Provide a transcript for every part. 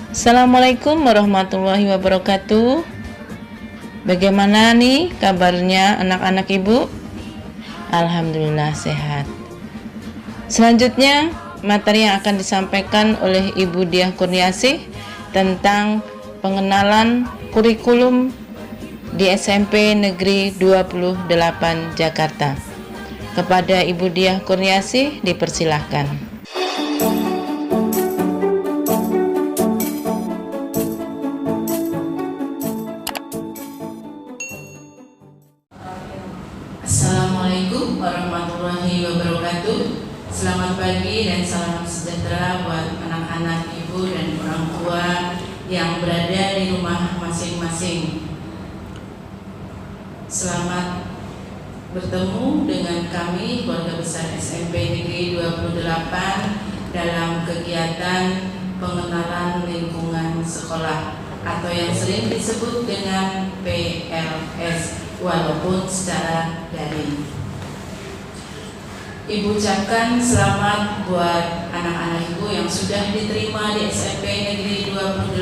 Assalamualaikum warahmatullahi wabarakatuh. Bagaimana nih kabarnya anak-anak ibu? Alhamdulillah sehat. Selanjutnya materi yang akan disampaikan oleh Ibu Diah Kurniasih tentang pengenalan kurikulum di SMP Negeri 28 Jakarta. Kepada Ibu Diah Kurniasih dipersilahkan. Assalamualaikum warahmatullahi wabarakatuh. Selamat pagi dan salam sejahtera buat anak-anak ibu dan orang tua yang berada di rumah masing-masing. Selamat bertemu dengan kami keluarga besar SMP Negeri 28 dalam kegiatan pengenalan lingkungan sekolah atau yang sering disebut dengan PLS walaupun secara daring. Ibu ucapkan selamat buat anak-anak ibu yang sudah diterima di SMP Negeri 28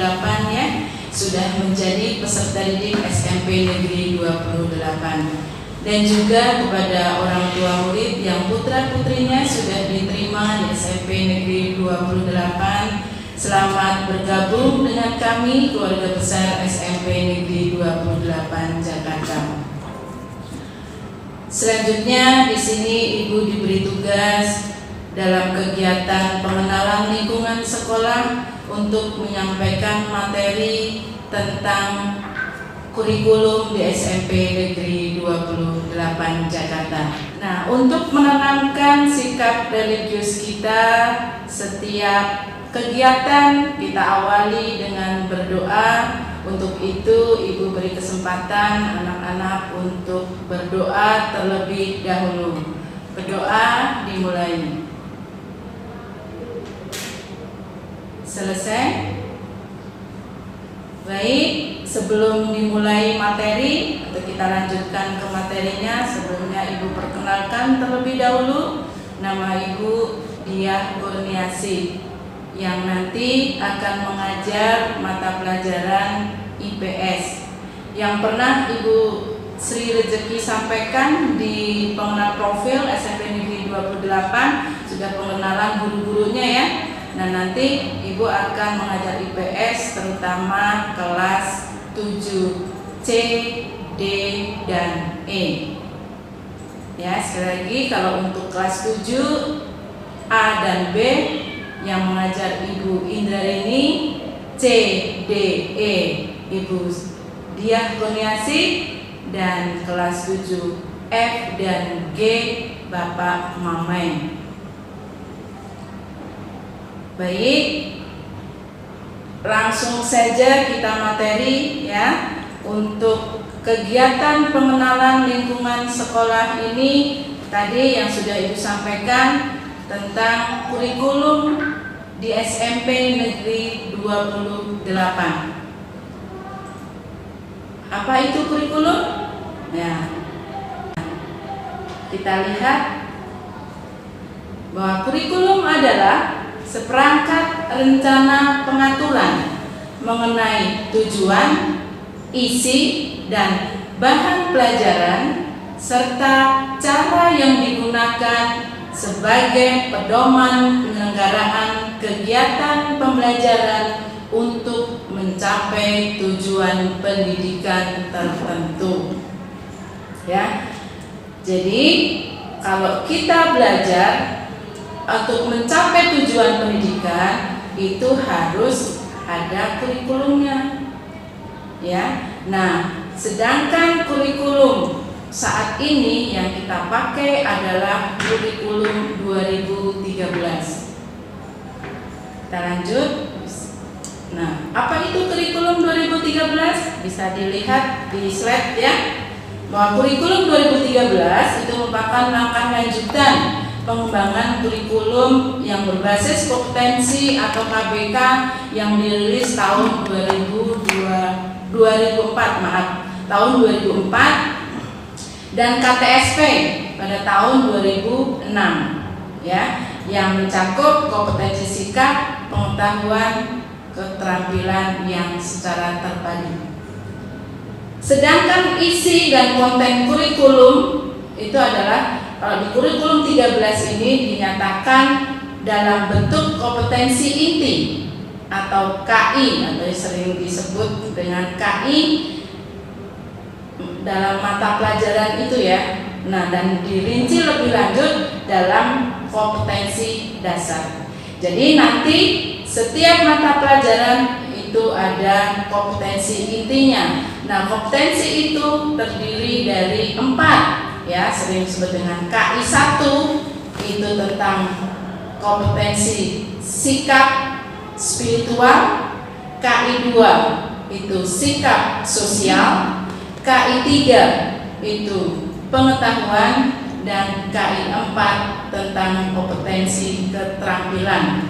ya, sudah menjadi peserta didik SMP Negeri 28, dan juga kepada orang tua murid yang putra-putrinya sudah diterima di SMP Negeri 28. Selamat bergabung dengan kami keluarga besar SMP Negeri 28 Jakarta. Selanjutnya di sini Ibu diberi tugas dalam kegiatan pengenalan lingkungan sekolah untuk menyampaikan materi tentang kurikulum di SMP Negeri 28 Jakarta. Nah, untuk menanamkan sikap religius kita, setiap kegiatan kita awali dengan berdoa. Untuk itu Ibu beri kesempatan anak-anak untuk berdoa terlebih dahulu. Berdoa dimulai. Selesai? Baik, sebelum dimulai materi atau kita lanjutkan ke materinya, sebelumnya Ibu perkenalkan terlebih dahulu nama Ibu Diah Kurniasih yang nanti akan mengajar mata pelajaran IPS yang pernah Ibu Sri Rezeki sampaikan di pengenal profil SMP Negeri 28, sudah pengenalan guru-gurunya ya. Nah, nanti Ibu akan mengajar IPS terutama kelas 7 C, D, dan E. Ya, sekali lagi kalau untuk kelas 7 A dan B yang mengajar Ibu Indrarini, C, D, E Ibu Diah Kurniasih, dan kelas 7 F dan G Bapak Mamai. Baik, langsung saja kita materi ya. Untuk kegiatan pengenalan lingkungan sekolah ini tadi yang sudah Ibu sampaikan tentang kurikulum di SMP Negeri 28. Apa itu kurikulum? Ya, kita lihat bahwa kurikulum adalah seperangkat rencana pengaturan mengenai tujuan, isi, dan bahan pelajaran serta cara yang digunakan sebagai pedoman penyelenggaraan kegiatan pembelajaran untuk mencapai tujuan pendidikan tertentu. Ya. Jadi, kalau kita belajar untuk mencapai tujuan pendidikan itu harus ada kurikulumnya. Ya. Nah, sedangkan kurikulum saat ini yang kita pakai adalah kurikulum 2013. Kita lanjut. Nah, apa itu kurikulum 2013? Bisa dilihat di slide ya. Bahwa kurikulum 2013 itu merupakan langkah lanjutan pengembangan kurikulum yang berbasis kompetensi atau KBK yang dirilis tahun 2004 dan KTSP pada tahun 2006 ya, yang mencakup kompetensi sikap, pengetahuan, keterampilan yang secara terpadu. Sedangkan isi dan konten kurikulum itu adalah, kalau di kurikulum 13 ini dinyatakan dalam bentuk kompetensi inti atau KI, atau sering disebut dengan KI dalam mata pelajaran itu ya. Nah, dan dirinci lebih lanjut dalam kompetensi dasar. Jadi nanti setiap mata pelajaran itu ada kompetensi intinya. Nah, kompetensi itu terdiri dari 4 ya, sering disebut dengan KI 1 itu tentang kompetensi sikap spiritual, KI 2 itu sikap sosial, KI 3 itu pengetahuan, dan KI 4 tentang kompetensi keterampilan.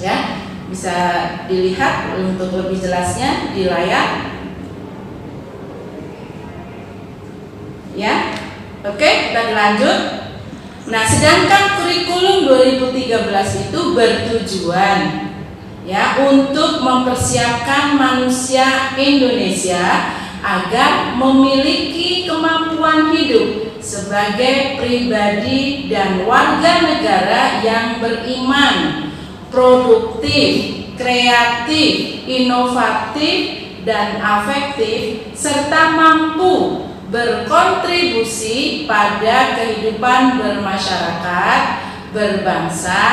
Ya, bisa dilihat untuk lebih jelasnya di layar. Ya, oke, kita lanjut. Nah, sedangkan kurikulum 2013 itu bertujuan ya untuk mempersiapkan manusia Indonesia agar memiliki kemampuan hidup sebagai pribadi dan warga negara yang beriman, produktif, kreatif, inovatif, dan afektif, serta mampu berkontribusi pada kehidupan bermasyarakat, berbangsa,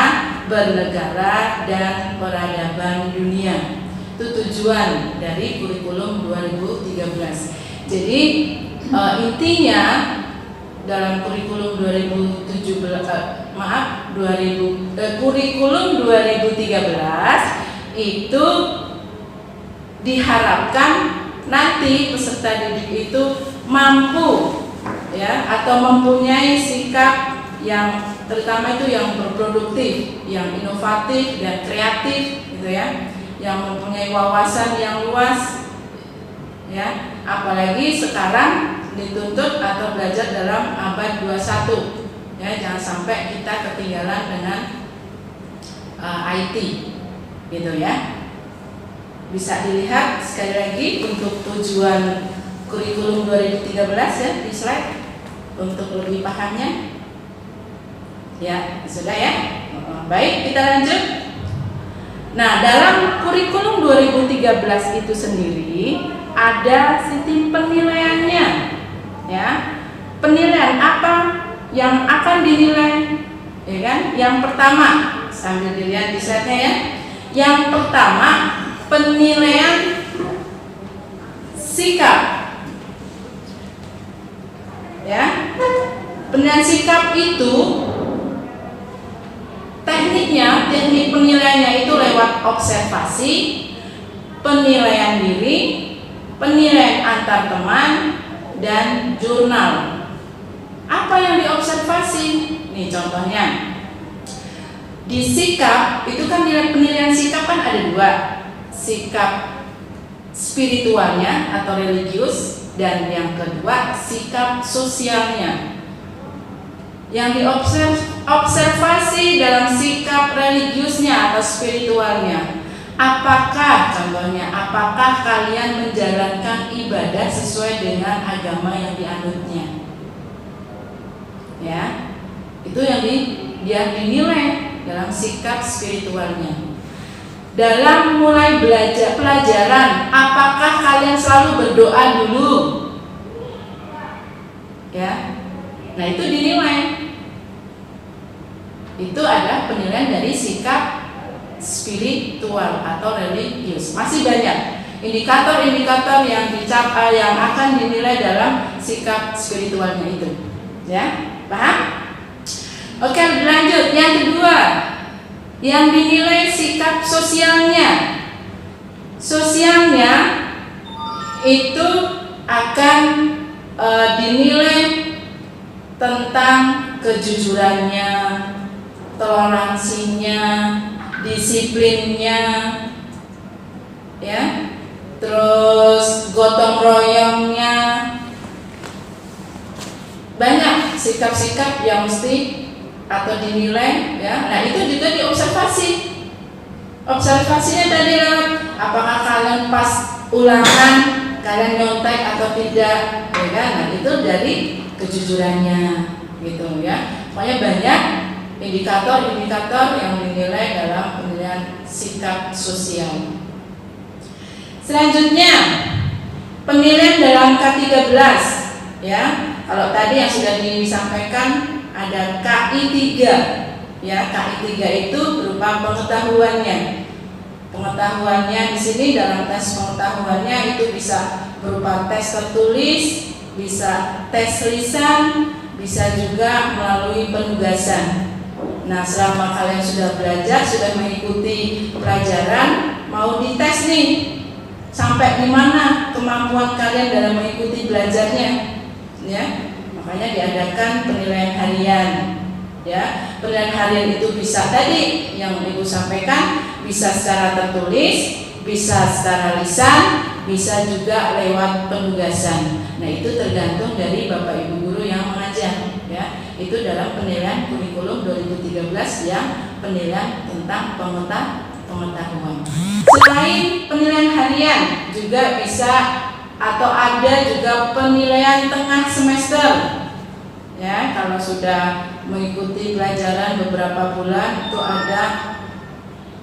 bernegara, dan peradaban dunia. Itu tujuan dari kurikulum 2013. Jadi intinya dalam kurikulum kurikulum 2013 itu diharapkan nanti peserta didik itu mampu ya, atau mempunyai sikap yang terutama itu yang berproduktif, yang inovatif dan kreatif gitu ya, yang mempunyai wawasan yang luas ya, apalagi sekarang dituntut atau belajar dalam abad 21 ya, jangan sampai kita ketinggalan dengan IT gitu ya. Bisa dilihat sekali lagi untuk tujuan kurikulum 2013 ya di slide untuk lebih pahamnya. Ya, sudah ya. Baik, kita lanjut. Nah, dalam kurikulum 2013 itu sendiri ada sistem penilaiannya. Ya. Penilaian apa yang akan dinilai? Ya kan? Yang pertama, sambil dilihat di slide-nya ya. Yang pertama, penilaian sikap. Ya. Penilaian sikap itu teknik penilaiannya itu lewat observasi, penilaian diri, penilaian antar teman, dan jurnal. Apa yang diobservasi? Nih contohnya. Di sikap itu kan penilaian sikap kan ada 2, sikap spiritualnya atau religius, dan yang kedua sikap sosialnya. Yang diobservasi dalam sikap religiusnya atau spiritualnya, apakah contohnya, apakah kalian menjalankan ibadah sesuai dengan agama yang dianutnya? Ya, itu yang dia dinilai dalam sikap spiritualnya. Dalam mulai belajar pelajaran, apakah kalian selalu berdoa dulu? Ya, nah itu dinilai. Itu adalah penilaian dari sikap spiritual atau religius. Masih banyak indikator-indikator yang akan dinilai dalam sikap spiritualnya itu. Ya, paham? Oke, lanjut. Yang kedua, yang dinilai sikap sosialnya. Sosialnya itu akan dinilai tentang kejujurannya, toleransinya, disiplinnya, ya, terus gotong royongnya. Banyak sikap-sikap yang mesti atau dinilai, ya. Nah itu juga diobservasi, Observasinya tadi lewat apakah kalian pas ulangan kalian nyontek atau tidak, ya kan? Nah, itu dari kejujurannya gitu ya. Pokoknya banyak indikator-indikator yang dinilai dalam penilaian sikap sosial. Selanjutnya penilaian dalam K13 ya. Kalau tadi yang sudah disampaikan ada KI 3 ya. KI 3 itu berupa pengetahuannya. Pengetahuannya di sini dalam tes pengetahuannya itu bisa berupa tes tertulis, bisa tes lisan, bisa juga melalui penugasan. Nah, selama kalian sudah belajar, sudah mengikuti pelajaran, mau dites nih, sampai di mana kemampuan kalian dalam mengikuti belajarnya, ya. Makanya diadakan penilaian harian, ya. Penilaian harian itu bisa tadi yang Ibu sampaikan, bisa secara tertulis, bisa secara lisan, bisa juga lewat penugasan. Nah, itu tergantung dari Bapak Ibu guru yang mengajar, ya. Itu dalam penilaian kurikulum 2013 yang penilaian tentang pengetahuan. Selain penilaian harian, juga bisa atau ada juga penilaian tengah semester. Ya, kalau sudah mengikuti pelajaran beberapa bulan itu ada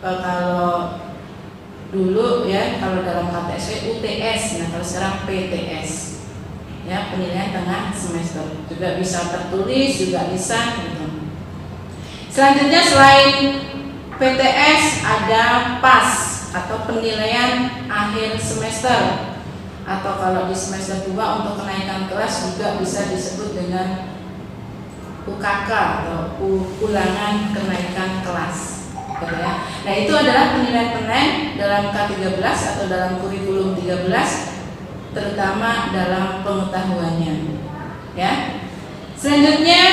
kalau dulu ya, kalau dalam KTSW UTS, nah kalau sekarang PTS. Ya, penilaian tengah semester. Juga bisa tertulis, juga lisan gitu. Selanjutnya selain PTS ada PAS atau penilaian akhir semester. Atau kalau di semester 2 untuk kenaikan kelas juga bisa disebut dengan UKK atau ulangan kenaikan kelas. Gitu ya. Nah, itu adalah penilaian dalam K13 atau dalam kurikulum 13, terutama dalam pengetahuannya. Ya. Selanjutnya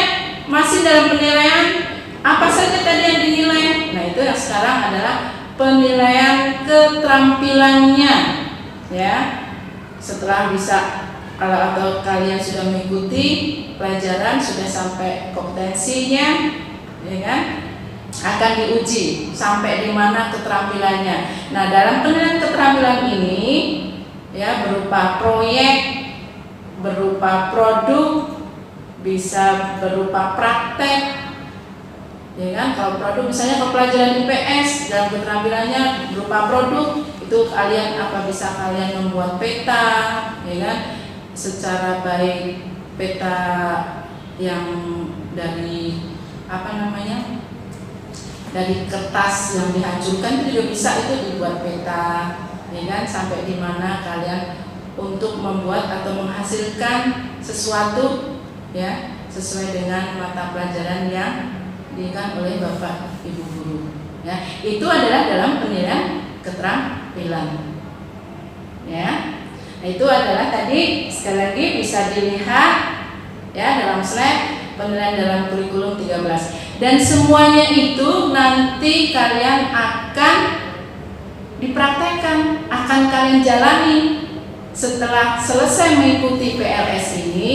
masih dalam penilaian apa saja tadi yang dinilai. Nah, itu yang sekarang adalah penilaian keterampilannya. Ya. Setelah bisa atau kalian sudah mengikuti pelajaran, sudah sampai kompetensinya, ya kan? Akan diuji sampai di mana keterampilannya. Nah, dalam penilaian keterampilan ini ya berupa proyek, berupa produk, bisa berupa praktek, ya kan? Kalau produk misalnya kalau pelajaran IPS dalam keterampilannya berupa produk, itu kalian bisa kalian membuat peta, ya kan? Secara baik peta yang dari dari kertas yang dihancurkan itu juga bisa itu dibuat peta, ya kan? Sampai di mana kalian untuk membuat atau menghasilkan sesuatu ya sesuai dengan mata pelajaran yang diberikan oleh Bapak Ibu guru. Ya, itu adalah dalam penilaian keterampilan. Ya. Nah, itu adalah tadi sekali lagi bisa dilihat ya dalam slide penilaian dalam kurikulum 13. Dan semuanya itu nanti kalian akan dipraktekkan, akan kalian jalani setelah selesai mengikuti PLS ini.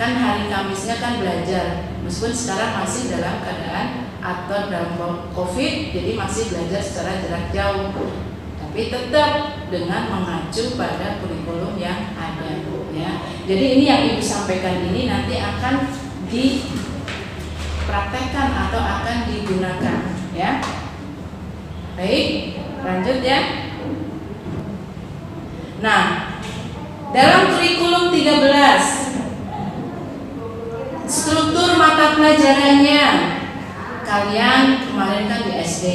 Kan hari Kamisnya kan belajar, meskipun sekarang masih dalam keadaan atau dalam COVID, jadi masih belajar secara jarak jauh, tapi tetap dengan mengacu pada kurikulum yang ada ya. Jadi ini yang Ibu sampaikan ini nanti akan dipraktekkan atau akan digunakan ya. Baik, lanjut ya. Nah, dalam kurikulum 13 struktur mata pelajarannya kalian kemarin kan di SD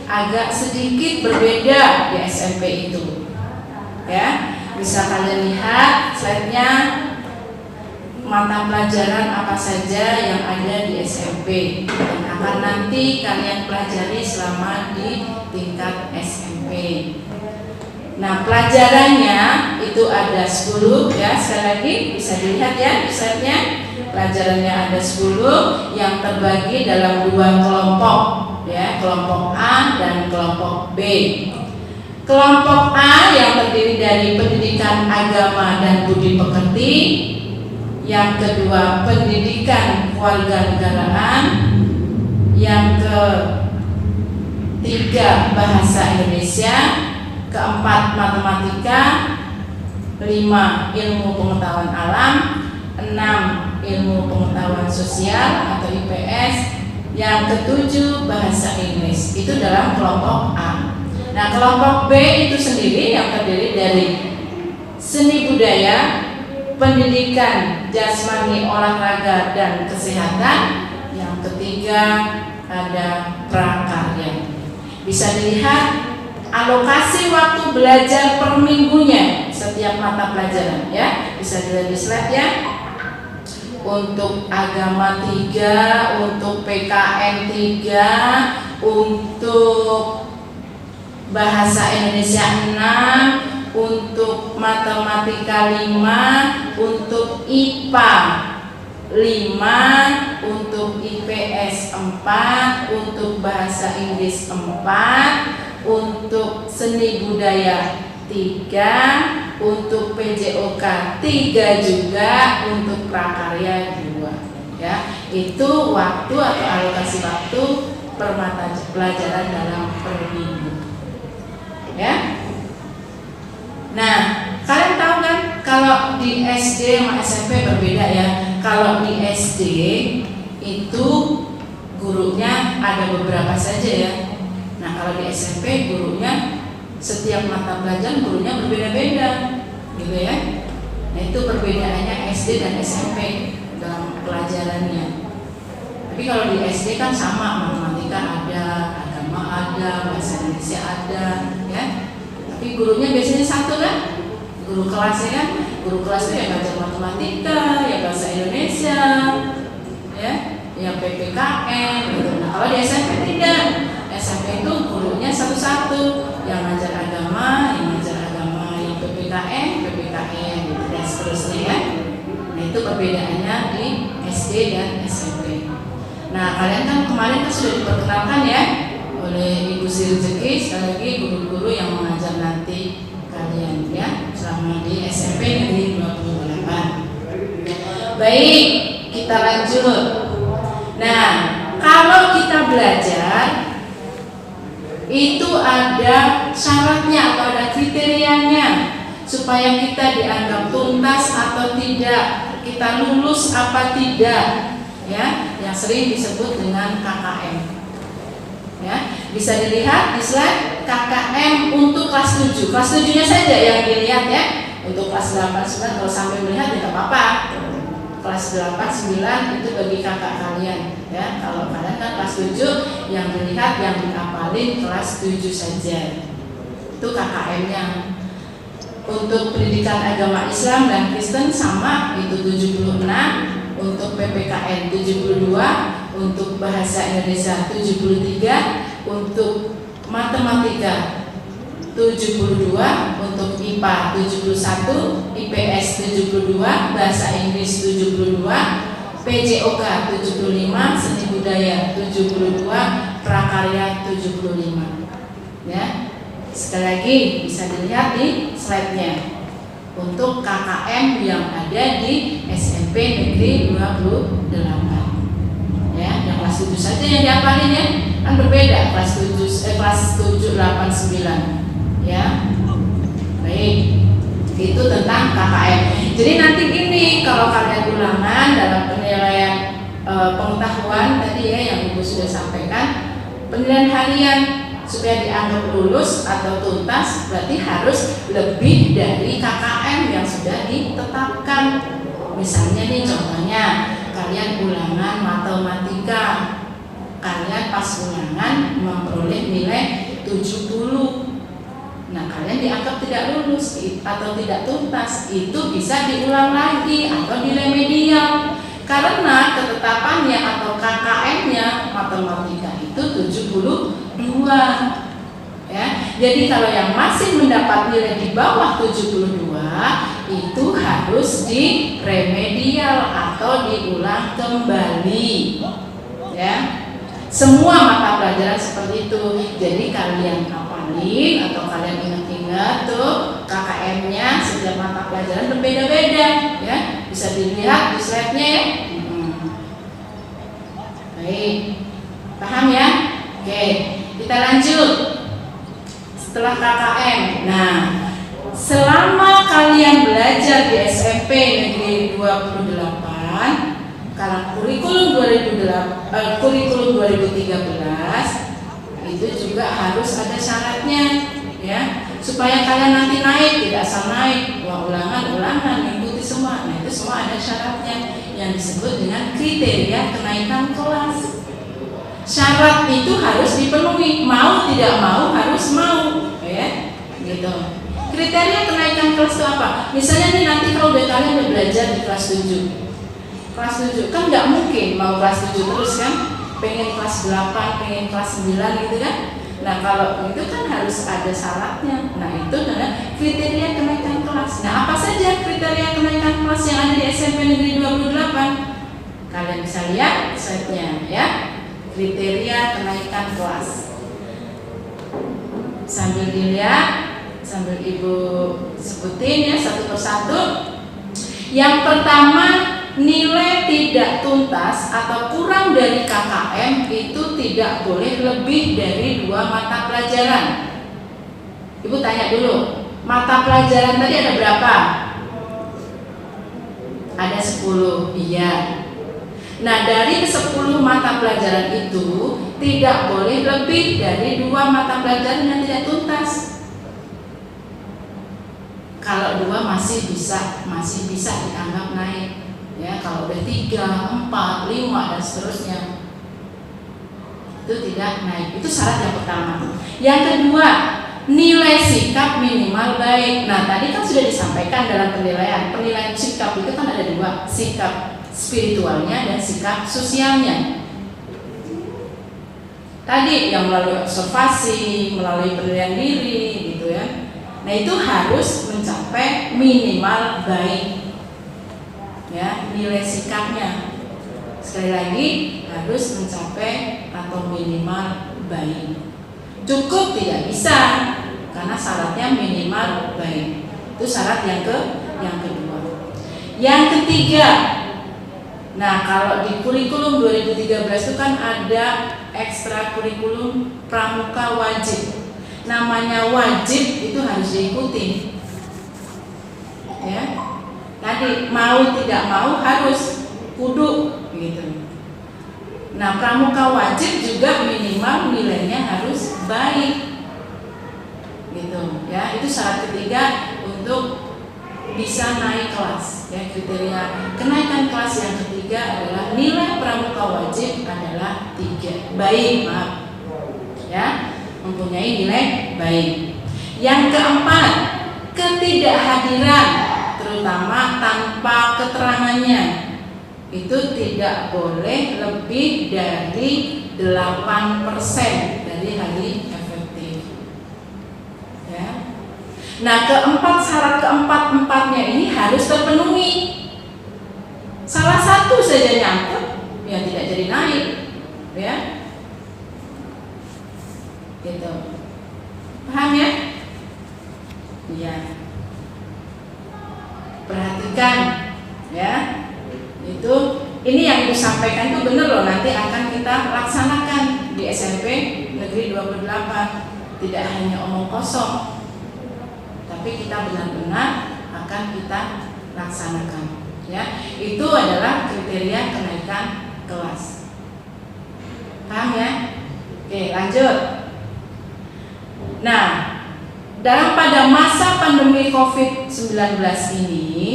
agak sedikit berbeda di SMP itu ya, bisa kalian lihat slide-nya mata pelajaran apa saja yang ada di SMP yang akan nanti kalian pelajari selama di tingkat SMP. Nah, pelajarannya itu ada 10 ya, sekali lagi bisa dilihat ya di slide-nya. Pelajarannya ada 10 yang terbagi dalam 2 kelompok ya, kelompok A dan kelompok B. Kelompok A yang terdiri dari pendidikan agama dan budi pekerti, yang kedua pendidikan kewarganegaraan, yang ketiga 3 bahasa Indonesia, keempat matematika, 5 ilmu pengetahuan alam, 6 ilmu pengetahuan sosial atau IPS, yang ketujuh bahasa Inggris. Itu dalam kelompok A. Nah, kelompok B itu sendiri yang terdiri dari seni budaya, pendidikan, jasmani, olahraga, dan kesehatan. Yang ketiga ada prakarya. Bisa dilihat alokasi waktu belajar per minggunya setiap mata pelajaran, ya. Bisa dilihat di slide ya. Untuk agama 3, untuk PKN 3, untuk bahasa Indonesia 6, untuk matematika 5, untuk IPA 5, untuk IPS 4, untuk bahasa Inggris 4, untuk seni budaya 3, untuk PJOK 3 juga, untuk prakarya 2. Ya, itu waktu atau alokasi waktu per mata pelajaran dalam per minggu. Ya. Nah, kalian tahu kan kalau di SD sama SMP berbeda ya. Kalau di SD itu gurunya ada beberapa saja ya. Nah, kalau di SMP gurunya setiap mata pelajaran gurunya berbeda-beda, gitu ya. Nah, itu perbedaannya SD dan SMP dalam pelajarannya. Tapi kalau di SD kan sama, matematika ada, agama ada, bahasa Indonesia ada, ya. Tapi gurunya biasanya satu kan, guru kelasnya kan, guru kelas itu ya belajar matematika, ya bahasa Indonesia, ya PPKN, gitu. Nah, kalau di SMP tidak. SMP itu gurunya satu-satu, yang ngajar agama, yang PPKN, gitu, dan seterusnya ya. Nah, itu perbedaannya di SD dan SMP. Nah, kalian kan kemarin kan sudah diperkenalkan ya oleh Ibu Sri Rezeki, sekali lagi guru-guru yang mengajar nanti kalian ya selama di SMP Negeri 28. Baik, kita lanjut. Nah, kalau kita belajar itu ada syaratnya atau ada kriterianya supaya kita dianggap tuntas atau tidak, kita lulus apa tidak, ya, yang sering disebut dengan KKM. Ya, bisa dilihat di slide KKM untuk kelas 7. Kelas 7-nya saja yang dilihat ya. Untuk kelas 8, 9 kalau sampai melihat tidak apa-apa. Kelas 8, 9 itu bagi kakak kalian ya. Kalau kalian kan kelas 7 yang dilihat yang dihafalin kelas 7 saja. Itu KKM-nya. Untuk pendidikan agama Islam dan Kristen sama, itu 76, untuk PPKN 72, untuk bahasa Indonesia 73, untuk matematika 72, untuk IPA 71, IPS 72, bahasa Inggris 72, PJOK 75, seni budaya 72, prakarya 75. Ya. Sekali lagi bisa dilihat di slide-nya. Untuk KKM yang ada di SMP Negeri 28. Ya, yang kelas 7 saja yang dihafalin ya. Kan berbeda kelas 7 8 9. Ya, baik, itu tentang KKM. Jadi nanti gini, kalau kalian ulangan dalam penilaian pengetahuan tadi ya yang Ibu sudah sampaikan, penilaian harian supaya dianggap lulus atau tuntas berarti harus lebih dari KKM yang sudah ditetapkan. Misalnya nih contohnya, kalian ulangan matematika, kalian pas ulangan memperoleh nilai 70. Nah, kalian dianggap tidak lulus atau tidak tuntas, itu bisa diulang lagi atau di remedial. Karena ketetapannya atau KKM-nya matematika itu 72. Ya. Jadi kalau yang masih mendapat nilai di bawah 72 itu harus di remedial atau diulang kembali. Ya. Semua mata pelajaran seperti itu. Jadi kalian hafalin atau kalian ingat-ingat tuh KKM-nya setiap mata pelajaran berbeda-beda ya. Bisa dilihat di slide-nya ya. Baik. Paham ya? Oke. Di Kita lanjut. Setelah KKM. Nah, selama kalian belajar di SMP Negeri 28, kalau kurikulum 2013 itu juga harus ada syaratnya, ya, supaya kalian nanti naik tidak asal naik, ulangan mengikuti semua. Nah, itu semua ada syaratnya yang disebut dengan kriteria kenaikan kelas. Syarat itu harus dipenuhi, mau tidak mau harus mau, ya, gitu. Kriteria kenaikan kelas itu apa? Misalnya nih, nanti kalau kalian udah belajar di kelas 7 kan nggak mungkin mau kelas 7 terus kan, pengen kelas 8, pengen kelas 9 gitu kan. Nah, kalau itu kan harus ada syaratnya. Nah, itu adalah kriteria kenaikan kelas. Nah, apa saja kriteria kenaikan kelas yang ada di SMP Negeri 28? Kalian bisa lihat slide-nya, ya. Kriteria kenaikan kelas. Sambil dilihat, sambil Ibu sebutin ya satu persatu. Yang pertama, nilai tidak tuntas atau kurang dari KKM itu tidak boleh lebih dari 2 mata pelajaran. Ibu tanya dulu, mata pelajaran tadi ada berapa? Ada 10, iya. Nah, dari 10 mata pelajaran itu tidak boleh lebih dari 2 mata pelajaran yang tidak tuntas. Kalau 2 masih bisa dianggap naik. Ya, kalau udah 3, 4, 5 dan seterusnya itu tidak naik. Itu syarat yang pertama. Yang kedua, nilai sikap minimal baik. Nah, tadi kan sudah disampaikan dalam penilaian. Penilaian sikap itu kan ada 2, sikap spiritualnya dan sikap sosialnya. Tadi yang melalui observasi, melalui penilaian diri gitu ya. Nah, itu harus mencapai minimal baik. Ya, nilai sikapnya sekali lagi harus mencapai atau minimal baik. Cukup tidak bisa karena syaratnya minimal baik. Itu syarat yang kedua. Yang ketiga, nah, kalau di kurikulum 2013 itu kan ada ekstra kurikulum pramuka wajib. Namanya wajib itu harus diikuti. Ya. Tadi mau tidak mau harus kudu gitu. Nah, pramuka wajib juga minimal nilainya harus baik. Gitu ya. Itu syarat ketiga untuk bisa naik kelas. Ya, kriteria kenaikan kelas yang ketiga adalah nilai pramuka wajib adalah 3. Baik, maaf. Ya, mempunyai nilai baik. Yang keempat, ketidakhadiran terutama tanpa keterangannya itu tidak boleh lebih dari 8% dari hari efektif. Ya. Nah, syarat keempat-empatnya ini harus terpenuhi. Salah satu saja nyangkut, ya tidak jadi naik, ya. Gitu. Paham ya? Iya. Perhatikan, ya. Ini yang disampaikan itu benar loh, nanti akan kita laksanakan di SMP Negeri 28. Tidak hanya omong kosong, tapi kita benar-benar akan kita laksanakan. Ya, itu adalah kriteria kenaikan kelas. Paham ya? Oke, lanjut. Nah, pada masa pandemi COVID-19 ini,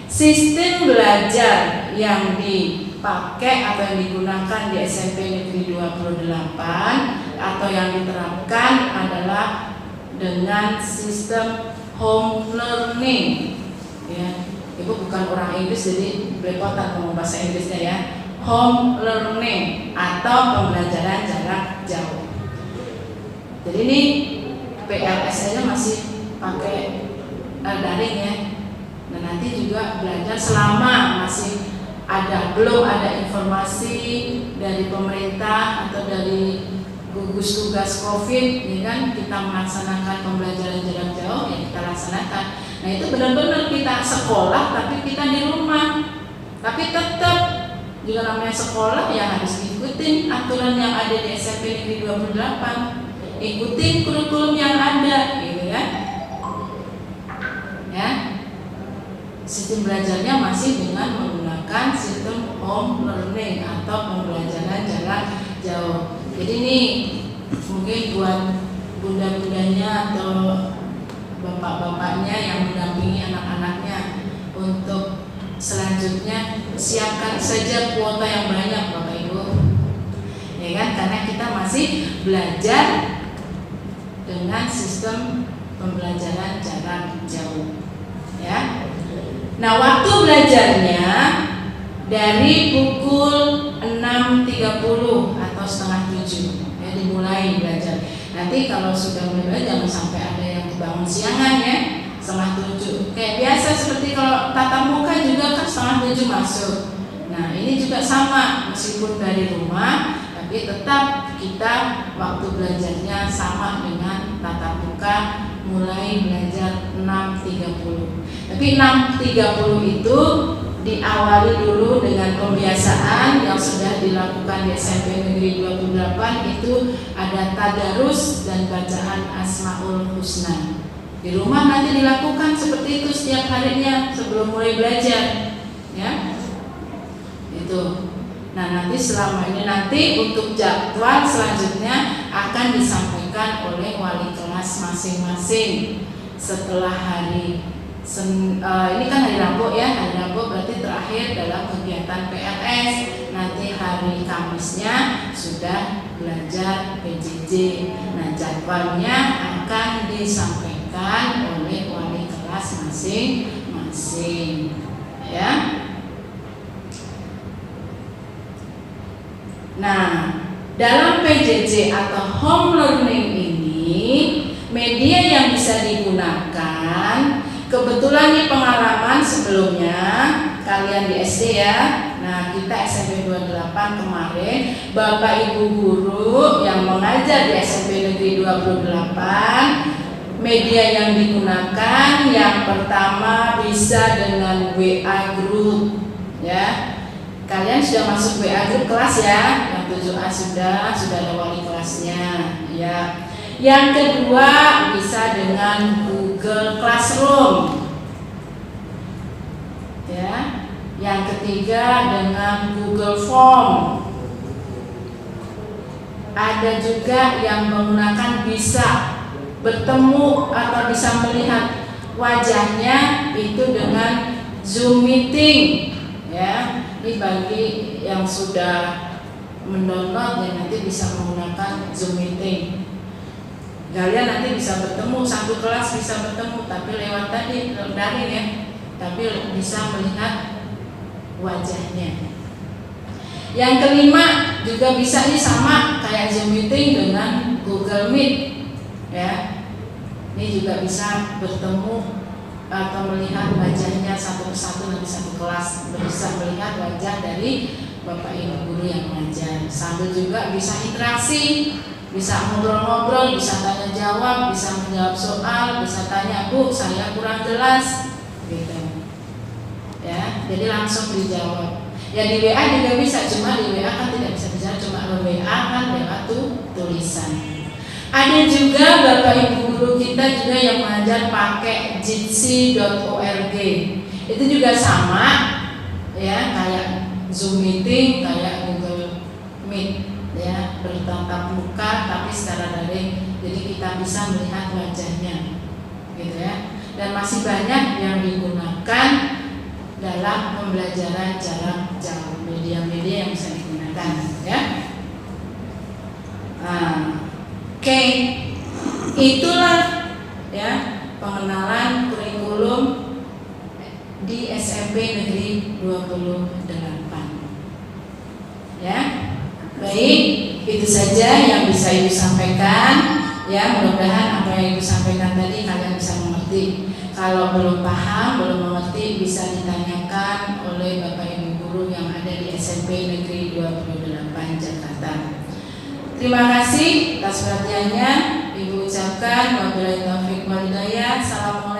sistem belajar yang dipakai atau yang digunakan di SMP Negeri 28 atau yang diterapkan adalah dengan sistem home learning. Ya, Ibu bukan orang Inggris jadi belepotan ngomong bahasa Inggrisnya ya. Home learning atau pembelajaran jarak jauh. Jadi ini PLS-nya masih pakai daring ya. Dan nanti juga belajar selama masih belum ada informasi dari pemerintah atau dari gugus tugas COVID, ya kan, kita melaksanakan pembelajaran jarak jauh, ya kita laksanakan. Nah, itu benar-benar kita sekolah tapi kita di rumah. Tapi tetap juga namanya sekolah ya harus ikutin aturan yang ada di SMP Negeri 28. ikutin kurikulum yang ada, gitu ya. Ya, sistem belajarnya masih dengan menggunakan sistem home learning atau pembelajaran jarak jauh. Jadi ini mungkin buat bunda-bundanya atau bapak-bapaknya yang mendampingi anak-anaknya untuk selanjutnya siapkan saja kuota yang banyak, Bapak Ibu. Ya kan, karena kita masih belajar dengan sistem pembelajaran jarak jauh. Ya. Nah, waktu belajarnya dari pukul 6.30 atau setengah 7 ya, dimulai belajar. Nanti kalau sudah mulai jangan sampai ada yang bangun siangan ya, setengah 7. Kayak biasa seperti kalau tatap muka juga kan setengah 7 masuk. Nah, ini juga sama, meskipun dari rumah tapi tetap kita waktu belajarnya sama dengan tatap muka, mulai belajar 6.30. Tapi 6.30 itu diawali dulu dengan pembiasaan yang sudah dilakukan di SMP Negeri 28, itu ada tadarus dan bacaan Asmaul Husna. Di rumah nanti dilakukan seperti itu setiap harinya sebelum mulai belajar, ya. Itu. Nah, nanti selama ini nanti untuk jadwal selanjutnya akan disampaikan oleh wali kelas masing-masing setelah hari ini kan hari Rabu ya, hari Rabu berarti terakhir dalam kegiatan PLS. Nanti hari Kamisnya sudah belajar PJJ. Nah, jadwalnya akan disampaikan oleh wali kelas masing-masing, ya. Nah, dalam PJJ atau home learning ini, media yang bisa digunakan, kebetulan nih pengalaman sebelumnya kalian di SD ya. Nah, kita SMP 28 kemarin, Bapak Ibu guru yang mengajar di SMP Negeri 28, media yang digunakan yang pertama bisa dengan WA group, ya. Kalian sudah masuk WA group kelas ya, yang 7A sudah ada wali kelasnya, ya. Yang kedua bisa dengan Google Classroom, ya. Yang ketiga dengan Google Form. Ada juga yang menggunakan bisa bertemu atau bisa melihat wajahnya itu dengan Zoom Meeting, ya. Ini bagi yang sudah mendownload ya, nanti bisa menggunakan Zoom Meeting. Kalian nanti bisa bertemu, satu kelas bisa bertemu, tapi lewat tadi daring ya, tapi bisa melihat wajahnya. Yang kelima juga bisa ini sama kayak Zoom Meeting dengan Google Meet, ya. Ini juga bisa bertemu atau melihat wajahnya satu persatu, nanti satu kelas bisa melihat wajah dari Bapak Ibu guru yang mengajar. Sambil juga bisa interaksi, bisa ngobrol-ngobrol, bisa tanya jawab, bisa menjawab soal, bisa tanya, Bu, saya kurang jelas, gitu. Ya, jadi langsung dijawab. Ya di WA juga bisa, cuma di WA kan tidak bisa dijawab, cuma di WA kan lewat tulisan. Ada juga Bapak Ibu guru kita juga yang mengajar pakai jitsi.org. Itu juga sama, ya, kayak Zoom Meeting, kayak Google Meet, ya, bertatap muka tapi secara daring. Jadi kita bisa melihat wajahnya, gitu ya. Dan masih banyak yang digunakan dalam pembelajaran jarak jauh, media-media yang bisa digunakan, ya. Oke, itulah ya pengenalan kurikulum di SMP Negeri 28. Ya, baik, itu saja yang bisa Ibu sampaikan. Ya, mudah-mudahan apa yang Ibu sampaikan tadi kalian bisa mengerti. Kalau belum paham, belum mengerti, bisa ditanyakan oleh Bapak Ibu guru yang ada di SMP Negeri 28 Jakarta. Terima kasih atas perhatiannya. Ibu ucapkan wabillahi taufiq wal hidayah. Assalamualaikum